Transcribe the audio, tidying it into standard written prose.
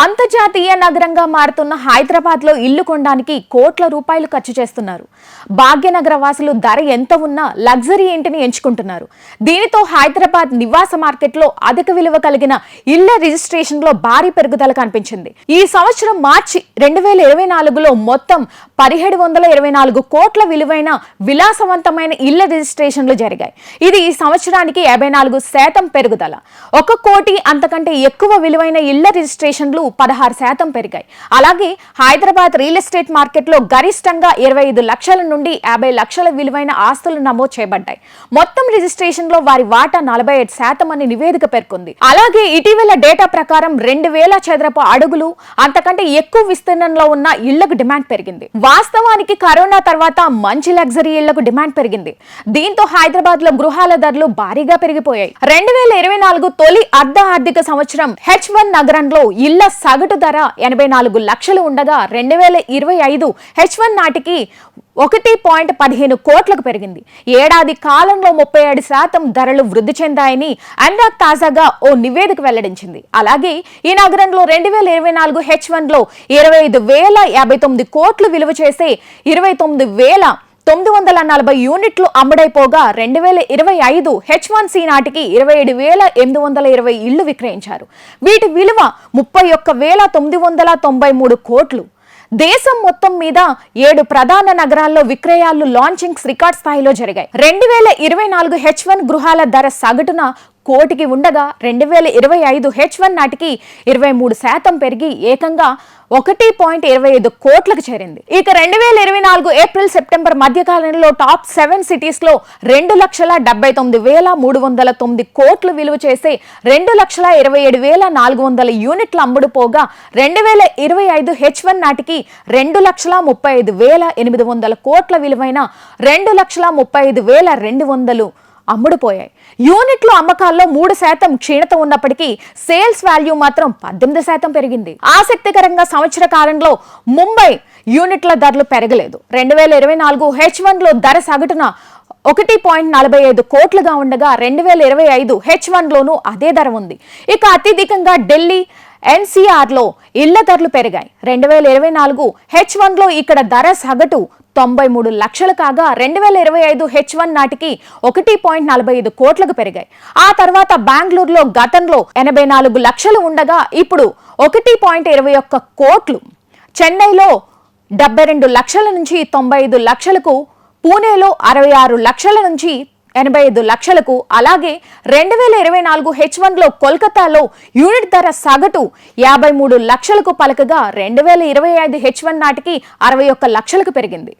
అంతర్జాతీయ నగరంగా మారుతున్న హైదరాబాద్లో ఇల్లు కొనడానికి కోట్ల రూపాయలు ఖర్చు చేస్తున్నారు. భాగ్యనగర వాసులు ధర ఎంత ఉన్నా లగ్జరీ ఇంటిని ఎంచుకుంటున్నారు. దీనితో హైదరాబాద్ నివాస మార్కెట్లో అధిక విలువ కలిగిన ఇళ్ల రిజిస్ట్రేషన్లో భారీ పెరుగుదల కనిపించింది. ఈ సంవత్సరం మార్చి 2024లో మొత్తం 1724 కోట్ల విలువైన విలాసవంతమైన ఇళ్ల రిజిస్ట్రేషన్లు జరిగాయి. ఇది ఈ సంవత్సరానికి 54% పెరుగుదల. 1 కోటి అంతకంటే ఎక్కువ విలువైన ఇళ్ల రిజిస్ట్రేషన్లు 16% పెరిగాయి. అలాగే హైదరాబాద్ రియల్ ఎస్టేట్ మార్కెట్లో గరిష్టంగా 25 లక్షల నుండి 50 లక్షల విలువైన ఆస్తులు నమోదు చేయబడ్డాయి. మొత్తం రిజిస్ట్రేషన్ లో వారి వాటా 47% అని నివేదిక పేర్కొంది. అలాగే ఇటీవల డేటా ప్రకారం 2000 చదరపు అడుగులు అంతకంటే ఎక్కువ విస్తీర్ణంలో ఉన్న ఇళ్లకు డిమాండ్ పెరిగింది. వాస్తవానికి కరోనా తర్వాత మంచి లగ్జరీ ఇళ్లకు డిమాండ్ పెరిగింది. దీంతో హైదరాబాద్ లో గృహాల ధరలు భారీగా పెరిగిపోయాయి. 2024 తొలి అర్ధ ఆర్థిక సంవత్సరం H1 నగరంలో ఇళ్ల సగటు ధర 84 లక్షలు ఉండగా 2025 H1 నాటికి 1.15 కోట్లకు పెరిగింది. ఏడాది కాలంలో 37% ధరలు వృద్ధి చెందాయని అన్రాక్ తాజాగా ఓ నివేదిక వెల్లడించింది. అలాగే ఈ నగరంలో 2024 H1లో 25,059 కోట్లు విలువ చేసే 29,940 యూనిట్లు అమ్ముడైపోగా 2025 H1C నాటికి 27,820 ఇళ్లు విక్రయించారు. వీటి విలువ 31,993 కోట్లు. దేశం మొత్తం మీద 7 ప్రధాన నగరాల్లో విక్రయాలు లాంచింగ్స్ రికార్డ్ స్థాయిలో జరిగాయి. 2024 H1 గృహాల ధర సగటున కోటికి ఉండగా 2025 H1 నాటికి 23% పెరిగి ఏకంగా 1.25 కోట్లకు చేరింది. ఇక 2024 ఏప్రిల్ సెప్టెంబర్ మధ్య కాలంలో టాప్ 7 సిటీస్ లో 2,79,309 కోట్లు విలువ చేసే 2,27,400 యూనిట్లు అమ్ముడుపోగా 2025 H1 నాటికి 2,35,800 కోట్ల విలువైన 2,35,200 అమ్ముడుపోయాయి. యూనిట్లు అమ్మకాల్లో 3% క్షీణత ఉన్నప్పటికీ సేల్స్ వాల్యూ మాత్రం 18% పెరిగింది. ఆసక్తికరంగా సంవత్సర కాలంలో ముంబై యూనిట్ల ధరలు పెరగలేదు. 2024 H1లో ధర సగటున 1.45 కోట్లుగా ఉండగా 2025 H1లోనూ అదే ధర ఉంది. ఇక అత్యధికంగా ఢిల్లీ NCRలో ఇళ్ల ధరలు పెరిగాయి. 2024 H1లో ఇక్కడ ధర సగటు 93 లక్షలు కాగా 2025 H1 నాటికి 1.45 కోట్లకు పెరిగాయి. ఆ తర్వాత బెంగళూరులో గతంలో 84 లక్షలు ఉండగా ఇప్పుడు 1.21 కోట్లు, చెన్నైలో 72 లక్షల నుంచి 95 లక్షలకు, పూణేలో 66 లక్షల నుంచి 85 లక్షలకు, అలాగే 2024 H1లో కోల్కతాలో యూనిట్ ధర సగటు 53 లక్షలకు పలకగా 2025 H1 నాటికి 61 లక్షలకు పెరిగింది.